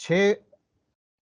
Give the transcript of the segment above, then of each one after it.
6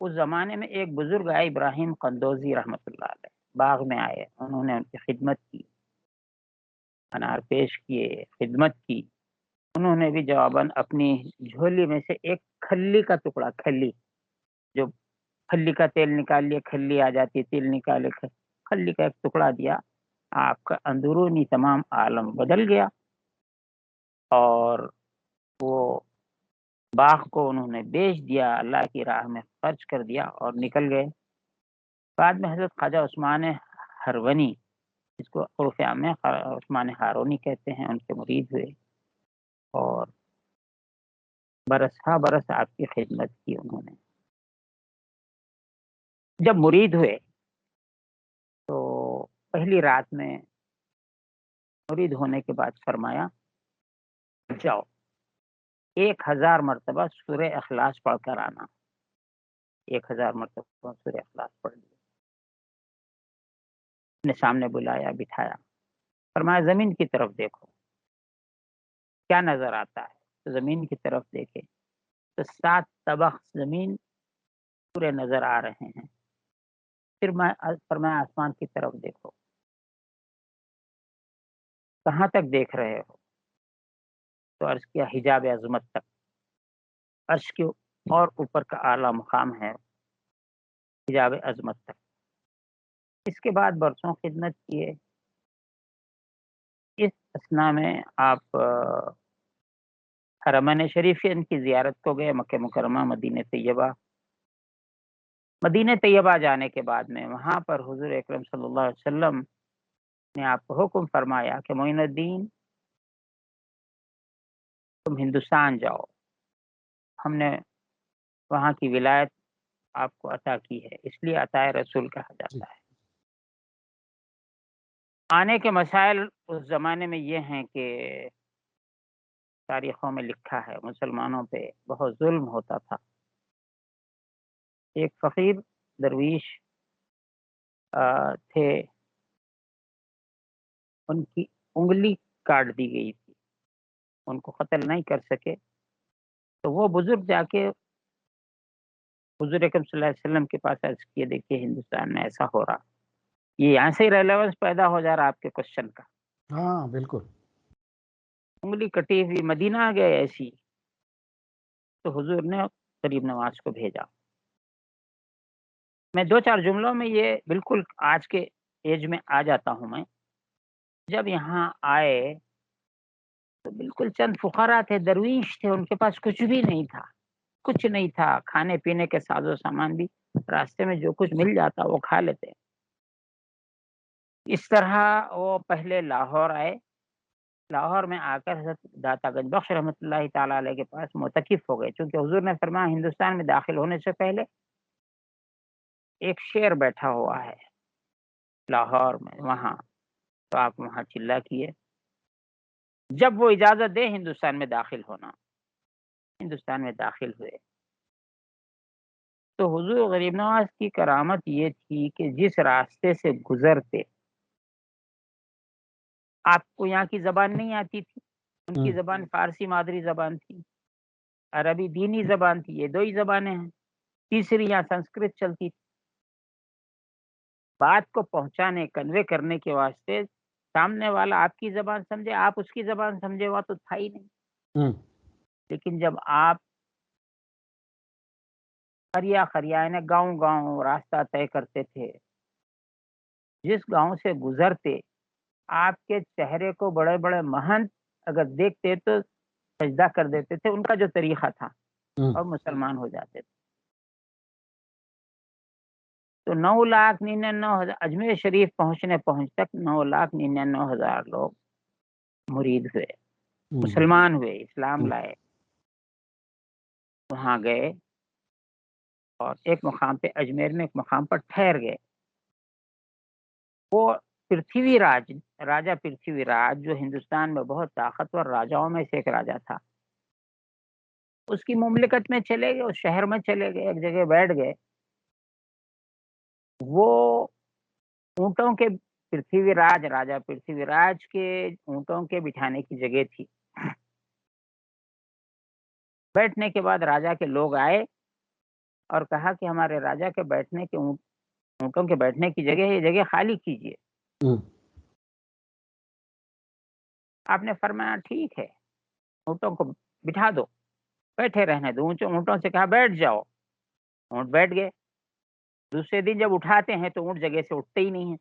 اس زمانے میں ایک بزرگ آئے ابراہیم قندوزی رحمۃ اللہ علیہ، باغ میں آئے، انہوں نے ان کی خدمت کی، انار پیش کیے، خدمت کی. انہوں نے بھی جواباً اپنی جھولی میں سے ایک کھلی کا ٹکڑا، کھلی جو کھلی کا تیل نکال لیے، کھلی آ جاتی ہے، تیل نکالے، کھلی کا ایک ٹکڑا دیا. آپ کا اندرونی تمام عالم بدل گیا، اور وہ باغ کو انہوں نے بیچ دیا، اللہ کی راہ میں خرچ کر دیا اور نکل گئے. بعد میں حضرت خواجہ عثمان ہرونی، جس کو عرف عام میں عثمان ہارونی کہتے ہیں، ان کے مرید ہوئے اور برس ہا برس آپ کی خدمت کی انہوں نے. جب مرید ہوئے تو پہلی رات میں مرید ہونے کے بعد فرمایا جاؤ 1000 مرتبہ سورہ اخلاص پڑھ کر آنا. 1000 مرتبہ سورہ اخلاص پڑھ لی. اپنے سامنے بلایا، بٹھایا، فرمایا زمین کی طرف دیکھو کیا نظر آتا ہے. تو زمین کی طرف دیکھے تو 7 طبق زمین پورے نظر آ رہے ہیں. پھر میں فرمایا آسمان کی طرف دیکھو، کہاں تک دیکھ رہے ہو؟ تو عرض کیا حجاب عظمت تک، عرش کے اور اوپر کا اعلیٰ مقام ہے حجاب عظمت تک. اس کے بعد برسوں خدمت کیے. اس اثناء میں آپ حرمین شریفین کی زیارت کو گئے، مکہ مکرمہ، مدینہ طیبہ. مدینہ طیبہ جانے کے بعد میں وہاں پر حضور اکرم صلی اللہ علیہ وسلم نے آپ کو حکم فرمایا کہ معین الدین تم ہندوستان جاؤ، ہم نے وہاں کی ولایت آپ کو عطا کی ہے، اس لیے عطائے رسول کہا جاتا ہے. آنے کے مسائل اس زمانے میں یہ ہیں کہ تاریخوں میں لکھا ہے مسلمانوں پہ بہت ظلم ہوتا تھا. ایک فقیر درویش تھے، ان کی انگلی کاٹ دی گئی تھی، ان کو قتل نہیں کر سکے. تو وہ بزرگ جا کے حضور اکرم صلی اللہ علیہ وسلم کے پاس عرض کیے دیکھیے ہندوستان میں ایسا ہو رہا. یہ یہاں سے ہی ریلیونس پیدا ہو جا رہا آپ کے کوشچن کا. ہاں بالکل. انگلی کٹی ہوئی، مدینہ آ گئے ایسی. تو حضور نے غریب نواز کو بھیجا. میں 2-4 جملوں میں یہ بالکل آج کے ایج میں آ جاتا ہوں. میں جب یہاں آئے تو بالکل چند فقراء تھے، درویش تھے، ان کے پاس کچھ بھی نہیں تھا، کچھ نہیں تھا. کھانے پینے کے ساز و سامان بھی راستے میں جو کچھ مل جاتا وہ کھا لیتے. اس طرح وہ پہلے لاہور آئے. لاہور میں آ کر حضرت داتا گنج بخش رحمۃ اللہ تعالیٰ علیہ کے پاس معتکف ہو گئے، چونکہ حضور نے فرمایا ہندوستان میں داخل ہونے سے پہلے ایک شیر بیٹھا ہوا ہے لاہور میں، وہاں تو آپ وہاں چلا کیے. جب وہ اجازت دے ہندوستان میں داخل ہونا، ہندوستان میں داخل ہوئے. تو حضور غریب نواز کی کرامت یہ تھی کہ جس راستے سے گزرتے آپ کو یہاں کی زبان نہیں آتی تھی، ان کی زبان فارسی مادری زبان تھی، عربی دینی زبان تھی، یہ 2 ہی زبانیں ہیں، تیسری یہاں سنسکرت چلتی تھی. بات کو پہنچانے، کنوے کرنے کے واسطے سامنے والا آپ کی زبان سمجھے، آپ اس کی زبان سمجھے، ہوا تو تھا ہی نہیں. لیکن جب آپ خریا یعنی گاؤں گاؤں راستہ طے کرتے تھے، جس گاؤں سے گزرتے آپ کے چہرے کو بڑے بڑے مہنت اگر دیکھتے تو سجدہ کر دیتے تھے، ان کا جو طریقہ تھا، اور مسلمان ہو جاتے تھے. تو 9,99,000 اجمیر شریف پہنچ تک 9,99,000 لوگ مرید ہوئے، مسلمان ہوئے، اسلام لائے. وہاں گئے اور ایک مقام پہ اجمیر میں ایک مقام پر ٹھہر گئے. وہ پرتھوی راج، راجہ پرتھوی راج، جو ہندوستان میں بہت طاقتور راجاؤں میں سے ایک راجہ تھا، اس کی مملکت میں چلے گئے، اس شہر میں چلے گئے، ایک جگہ بیٹھ گئے. وہ اونٹوں کے پرتھوی راج، راجہ پرتھوی راج کے اونٹوں کے بٹھانے کی جگہ تھی. بیٹھنے کے بعد راجہ کے لوگ آئے اور کہا کہ ہمارے راجا کے بیٹھنے کے اونٹوں کے بیٹھنے کی جگہ ہے، یہ جگہ خالی کیجیے۔ ہوں، آپ نے فرمایا ٹھیک ہے، اونٹوں کو بٹھا دو، بیٹھے رہنے دو۔ اونٹوں سے کہا بیٹھ جاؤ، اونٹ بیٹھ گئے۔ دوسرے دن جب اٹھاتے ہیں تو اونٹ جگہ سے اٹھتے ہی نہیں ہیں،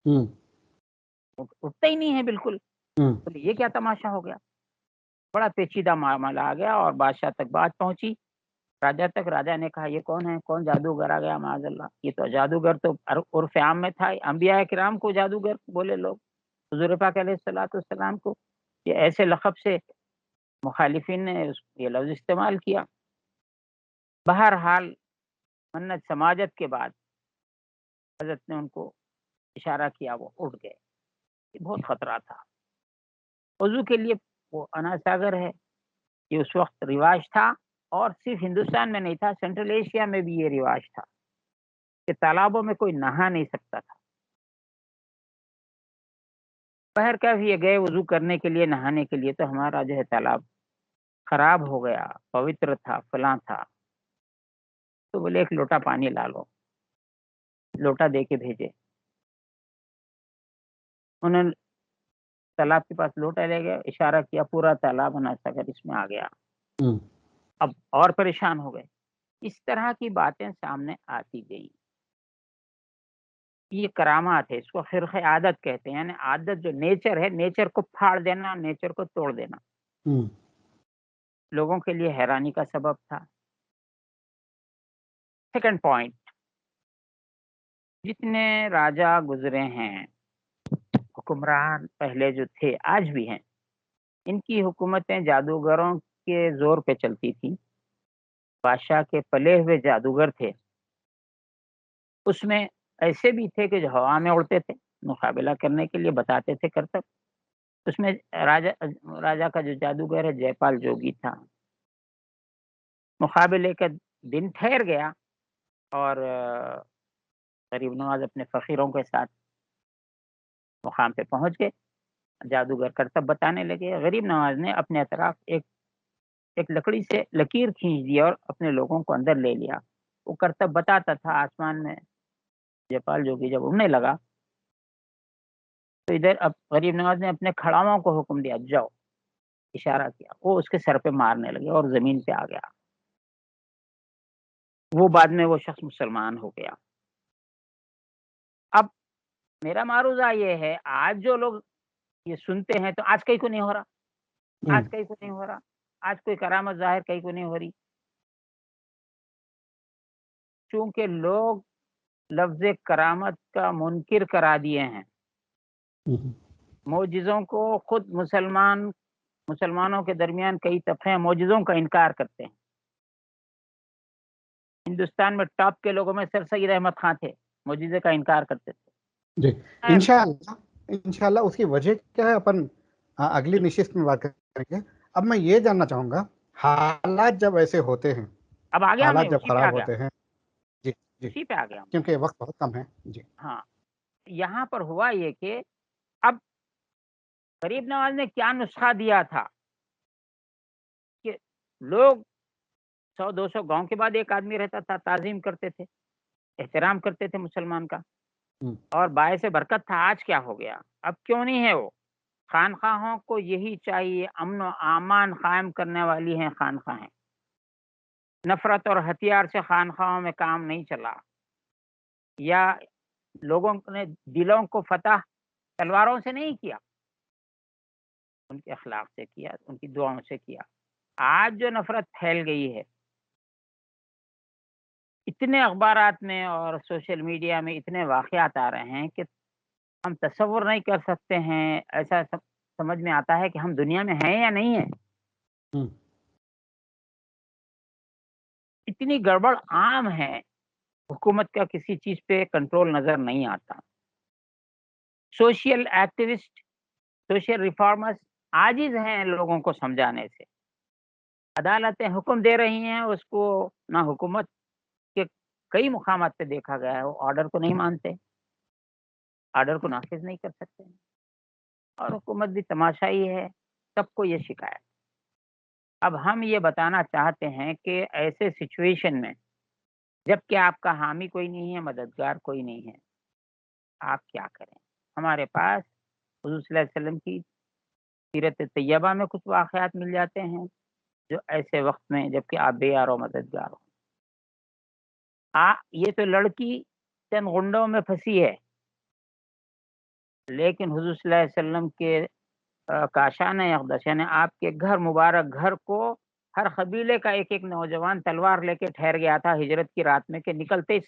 ہوں، اٹھتے ہی نہیں ہیں بالکل۔ ہوں، بولے یہ کیا تماشا ہو گیا؟ بڑا پیچیدہ معاملہ آ گیا اور بادشاہ تک بات پہنچی، راجا تک۔ راجا نے کہا یہ کون ہے؟ کون جادوگر آ گیا؟ معاذ اللہ، یہ تو جادوگر تو عرف عام میں تھا، انبیاء کرام کو جادوگر بولے لوگ، حضور پاک علیہ الصلوۃ والسلام کو یہ ایسے لقب سے مخالفین نے یہ لفظ استعمال کیا۔ بہرحال منت سماجت کے بعد حضرت نے ان کو اشارہ کیا، وہ اٹھ گئے۔ یہ بہت خطرہ تھا وضو کے لیے۔ وہ انا ساگر ہے، یہ اس وقت رواج تھا، اور صرف ہندوستان میں نہیں تھا، سینٹرل ایشیا میں بھی یہ رواج تھا کہ تالابوں میں کوئی نہا نہیں سکتا تھا۔ پہر کا بھی یہ گئے وضو کرنے کے لیے، نہانے کے لیے، تو ہمارا جو ہے تالاب خراب ہو گیا، پوتر تھا، فلاں تھا، تو بولے ایک لوٹا پانی لا لو، لوٹا دے کے بھیجے۔ انہوں نے تالاب کے پاس لوٹا لے گئے، اشارہ کیا، پورا تالاب انا ساگر اس میں آ گیا۔ ہوں، اب اور پریشان ہو گئے۔ اس طرح کی باتیں سامنے آتی گئی۔ یہ کرامات ہے، اس کو خرق عادت کہتے ہیں، یعنی عادت جو نیچر ہے، نیچر کو پھاڑ دینا، نیچر کو توڑ دینا، ہوں، لوگوں کے لیے حیرانی کا سبب تھا۔ سیکنڈ پوائنٹ، جتنے راجا گزرے ہیں، حکمران پہلے جو تھے آج بھی ہیں، ان کی حکومتیں جادوگروں کے زور پہ چلتی تھی۔ بادشاہ کے پلے ہوئے جادوگر تھے، اس میں ایسے بھی تھے کہ جو ہوا میں اڑتے تھے، مقابلہ کرنے کے لیے بتاتے تھے کرتب۔ اس میں راجا کا جو جادوگر ہے جے پال جوگی تھا، مقابلے کا دن ٹھہر گیا اور غریب نواز اپنے فقیروں کے ساتھ مقام پہ پہنچ گئے۔ جادوگر کرتب بتانے لگے۔ غریب نواز نے اپنے اطراف ایک لکڑی سے لکیر کھینچ دیا اور اپنے لوگوں کو اندر لے لیا۔ وہ کرتب بتاتا تھا آسمان میں۔ جے پال جوگی جب اڑنے لگا تو ادھر اب غریب نواز نے اپنے کھڑاؤں کو حکم دیا جاؤ، اشارہ کیا، وہ اس کے سر پہ مارنے لگے اور زمین پہ آ گیا۔ وہ بعد میں وہ شخص مسلمان ہو گیا۔ اب میرا معروضہ یہ ہے، آج جو لوگ یہ سنتے ہیں تو آج کہیں کو نہیں ہو رہا، آج کہیں کو نہیں ہو رہا، آج کوئی کرامت ظاہر کہیں کو نہیں ہو رہی، چونکہ لوگ لفظ کرامت کا منکر کرا دیے ہیں۔ معجزوں کو خود مسلمانوں کے درمیان کئی طبقے معجزوں کا انکار کرتے ہیں۔ ہندوستان میں ٹاپ کے لوگوں میں سر سید احمد خان تھے، معجزے کا انکار کرتے تھے۔ جی، انشاءاللہ اس کی وجہ کیا ہے اپن اگلی نشست میں بات کریں گے۔ اب میں یہ جاننا چاہوں گا، حالات جب ایسے ہوتے ہیں، اب آ گیا حالات میں جب اسی پہ آ خراب گیا، ہوتے ہیں، جی جی، اسی پہ آ گیا۔ کیونکہ وقت بہت کم ہے، جی ہاں، یہاں پر ہوا یہ کہ اب غریب نواز نے کیا نسخہ دیا تھا کہ لوگ 100-200 گاؤں کے بعد ایک آدمی رہتا تھا، تعظیم کرتے تھے، احترام کرتے تھے مسلمان کا، اور باعث برکت تھا۔ آج کیا ہو گیا؟ اب کیوں نہیں ہے وہ؟ خانخواہوں کو یہی چاہیے، امن و امان قائم کرنے والی ہیں خانخواہیں۔ نفرت اور ہتھیار سے خانخواہوں میں کام نہیں چلا، یا لوگوں نے دلوں کو فتح تلواروں سے نہیں کیا، ان کے اخلاق سے کیا، ان کی دعاؤں سے کیا۔ آج جو نفرت پھیل گئی ہے، اتنے اخبارات میں اور سوشل میڈیا میں اتنے واقعات آ رہے ہیں کہ ہم تصور نہیں کر سکتے ہیں۔ ایسا سمجھ میں آتا ہے کہ ہم دنیا میں ہیں یا نہیں ہیں۔ اتنی گڑبڑ عام ہے، حکومت کا کسی چیز پہ کنٹرول نظر نہیں آتا۔ سوشل ایکٹیوسٹ، سوشل ریفارمرز عاجز ہیں لوگوں کو سمجھانے سے۔ عدالتیں حکم دے رہی ہیں، اس کو نہ حکومت کے کئی مقامات پہ دیکھا گیا ہے وہ آرڈر کو نہیں مانتے، آرڈر کو نافذ نہیں کر سکتے، اور حکومت بھی تماشائی ہے، سب کو یہ شکایت۔ اب ہم یہ بتانا چاہتے ہیں کہ ایسے سچویشن میں جبکہ آپ کا حامی کوئی نہیں ہے، مددگار کوئی نہیں ہے، آپ کیا کریں؟ ہمارے پاس حضور صلی اللہ علیہ وسلم کی سیرت طیبہ میں کچھ واقعات مل جاتے ہیں جو ایسے وقت میں جبکہ آپ بے یار و مددگار ہو. یہ تو لڑکی چند غنڈوں میں پھنسی ہے، لیکن حضور صلی اللہ علیہ وسلم کے کاشان اقدس یعنی آپ کے گھر مبارک گھر کو ہر قبیلے کا ایک ایک نوجوان تلوار لے کے ٹھہر گیا تھا ہجرت کی رات میں کہ نکلتے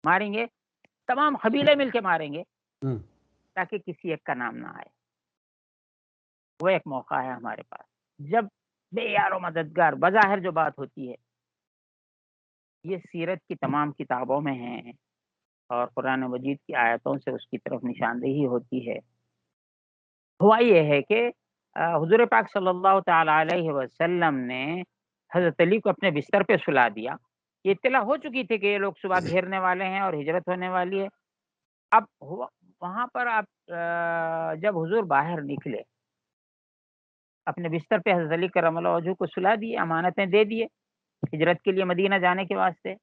ماریں گے، تمام قبیلے مل کے ماریں گے تاکہ کسی ایک کا نام نہ آئے. وہ ایک موقع ہے ہمارے پاس جب بے یار و مددگار بظاہر جو بات ہوتی ہے یہ سیرت کی تمام کتابوں میں ہیں اور قرآن مجید کی آیتوں سے اس کی طرف نشاندہی ہوتی ہے. ہوا یہ ہے کہ حضور پاک صلی اللہ تعالی علیہ وسلم نے حضرت علی کو اپنے بستر پہ سلا دیا. یہ اطلاع ہو چکی تھی کہ یہ لوگ صبح گھیرنے والے ہیں اور ہجرت ہونے والی ہے. اب وہاں پر آپ جب حضور باہر نکلے اپنے بستر پہ حضرت علی کرم اللہ وجہہ کو سلا دیے، امانتیں دے دیے ہجرت کے لیے مدینہ جانے کے واسطے.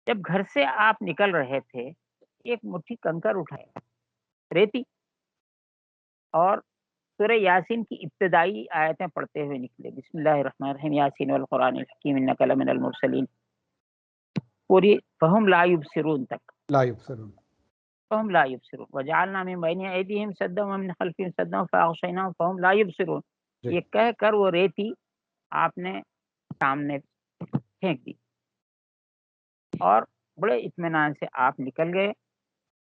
جب گھر سے آپ نکل رہے تھے ایک مٹھی کنکر اٹھایا ریتی اور سورہ یاسین کی ابتدائی آیتیں پڑھتے ہوئے نکلے. بسم اللہ الرحمن الرحیم یاسین والقرآن الحکیم انک لمن المرسلین پوری فہم لا یبصرون تک لا یبصرون فہم لا یبصرون وجعلنا من بین ایدیہم سدا ومن خلفہم سدا فاغشیناہم فہم لا یبصرون. یہ کہہ کر وہ ریتی آپ نے سامنے پھینک دی اور بڑے اطمینان سے آپ نکل گئے.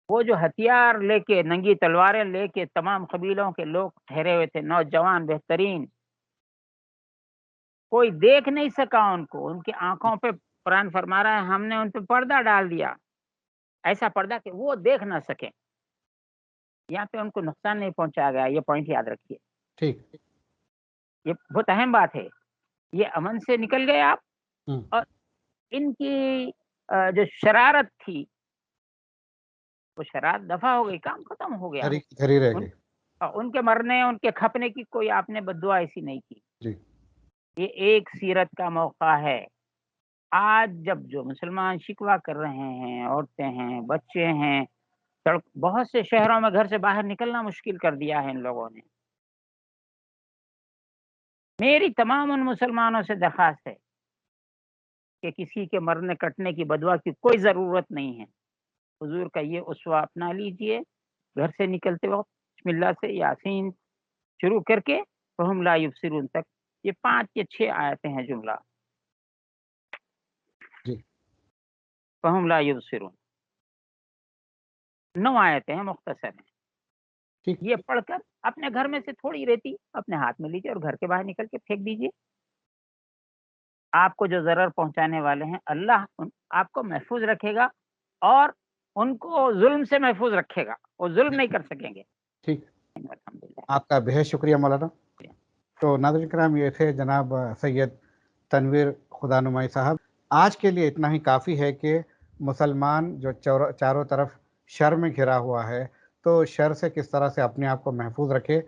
وہ جو ہتھیار لے کے ننگی تلواریں لے کے تمام قبیلوں کے لوگ ٹھہرے ہوئے تھے، نوجوان بہترین، کوئی دیکھ نہیں سکا ان کو. ان کی آنکھوں پہ قرآن فرما رہا ہے ہم نے ان پہ پردہ ڈال دیا، ایسا پردہ کہ وہ دیکھ نہ سکیں. یہاں پہ ان کو نقصان نہیں پہنچایا گیا، یہ پوائنٹ یاد رکھیے. ٹھیک، یہ بہت اہم بات ہے. یہ امن سے نکل گئے آپ اور ان کی جو شرارت تھی وہ شرارت دفع ہو گئی، کام ختم ہو گیا. گھر رہ گئی. ان کے مرنے ان کے کھپنے کی کوئی آپ نے بد دعا ایسی نہیں کی. جی، یہ ایک سیرت کا موقع ہے. آج جب جو مسلمان شکوہ کر رہے ہیں، عورتیں ہیں، بچے ہیں، بہت سے شہروں میں گھر سے باہر نکلنا مشکل کر دیا ہے ان لوگوں نے. میری تمام ان مسلمانوں سے درخواست ہے کہ کسی کے مرنے کٹنے کی بدوا کی کوئی ضرورت نہیں ہے. حضور کا یہ اسوہ اپنا لیجئے. گھر سے نکلتے وقت بسم اللہ سے یاسین شروع کر کے فہم لا یبصرون تک، یہ 5 یا 6 آیتیں ہیں جملہ. جی، فہم لا یبصرون 9 آیتیں ہیں، مختصر ہیں. ٹھیک. یہ پڑھ کر اپنے گھر میں سے تھوڑی ریتی اپنے ہاتھ میں لیجیے اور گھر کے باہر نکل کے پھینک دیجیے. آپ کو جو ضرر پہنچانے والے ہیں اللہ آپ کو محفوظ رکھے گا اور ان کو ظلم سے محفوظ رکھے گا، وہ ظلم نہیں کر سکیں گے. ٹھیک، الحمدللہ. آپ کا بہت شکریہ مولانا. تو ناظرین کرام یہ تھے جناب سید تنویر خدا نمائی صاحب. آج کے لیے اتنا ہی کافی ہے کہ مسلمان جو چاروں طرف شر میں گھرا ہوا ہے تو شر سے کس طرح سے اپنے آپ کو محفوظ رکھے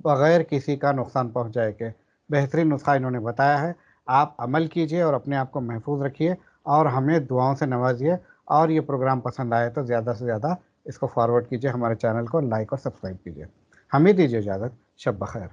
بغیر کسی کا نقصان پہنچائے کے بہترین نسخہ انہوں نے بتایا ہے. آپ عمل کیجئے اور اپنے آپ کو محفوظ رکھیے اور ہمیں دعاؤں سے نوازیے. اور یہ پروگرام پسند آئے تو زیادہ سے زیادہ اس کو فارورڈ کیجئے، ہمارے چینل کو لائک اور سبسکرائب کیجئے. ہمیں دیجیے اجازت. شب بخیر.